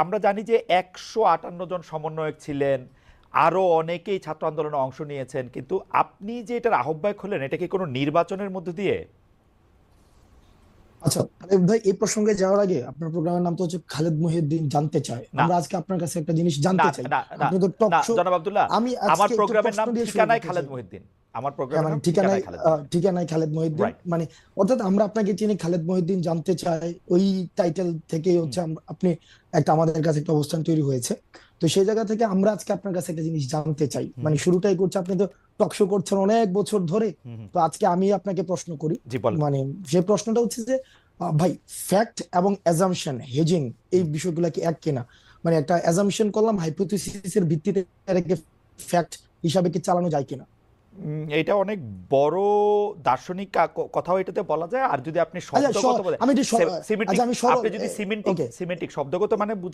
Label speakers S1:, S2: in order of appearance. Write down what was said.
S1: আমরা জানি যে 158 জন সমন্বয়ক ছিলেন, আরো অনেকেই ছাত্র আন্দোলনে অংশ নিয়েছেন, কিন্তু আপনি যে এটার আহ্বায়ক হলেন, এটা কি কোনো নির্বাচনের মধ্যে দিয়ে?
S2: আচ্ছা, খালেদ ভাই, এই প্রসঙ্গে যাওয়ার আগে আপনার প্রোগ্রামের নাম তো হচ্ছে খালেদ মহিউদ্দিন জানতে চায়।
S1: না,
S2: আমরা আজকে আপনার কাছে একটা জিনিস
S1: না,
S2: জানতে চাই।
S1: না, না,
S2: আপনি তো টক
S1: না,
S2: শো।
S1: জনাব আব্দুল্লাহ,
S2: আমি
S1: আমার
S2: আজকে একটু
S1: প্রোগ্রামের
S2: প্রশ্ন
S1: নাম
S2: দিয়ে শুরু
S1: ঠিকানায়
S2: করতে
S1: খালেদ
S2: চাই।
S1: মহিউদ্দিন। আমার
S2: হ্যাঁ,
S1: প্রোগ্রামের
S2: মানে
S1: নাম ঠিকানায় খালেদ মহিউদ্দিন।
S2: ঠিকানায় খালেদ মহিউদ্দিন,
S1: রাইট।
S2: মানে অর্থাৎ আমরা আপনাকে চিনি খালেদ মহিউদ্দিন জানতে চাই, ওই টাইটেল থেকেই হচ্ছে আপনি একটা আমাদের কাছে একটা অবস্থান তৈরি হয়েছে। তো সেই জায়গা থেকে আমরা আজকে আপনার কাছে একটা জিনিস জানতে চাই, মানে শুরুটাই করছে, আপনি তো টক শো করছেন অনেক বছর ধরে। তো আজকে আমি আপনাকে প্রশ্ন করি।
S1: জি, বলেন।
S2: মানে যে প্রশ্নটা হচ্ছে যে ভাই, ফ্যাক্ট এবং অ্যাজাম্পশন হেজিং এই বিষয়গুলো কি এক কিনা? মানে একটা অ্যাজাম্পশন করলাম, হাইপোথিসিসের ভিত্তিতে এটাকে ফ্যাক্ট হিসাবে কি চালানো যায় কিনা?
S1: এটা অনেক বড় দার্শনিক কথাও এটাতে বলা যায়। আর যদি আপনি
S2: আচ্ছা,
S1: শব্দগত বলে
S2: আমি একটু
S1: সিমেন্টিক,
S2: আচ্ছা, আমি সরল।
S1: আপনি যদি সিমেন্টিক
S2: ওকে।
S1: সিমেন্টিক শব্দগত মানে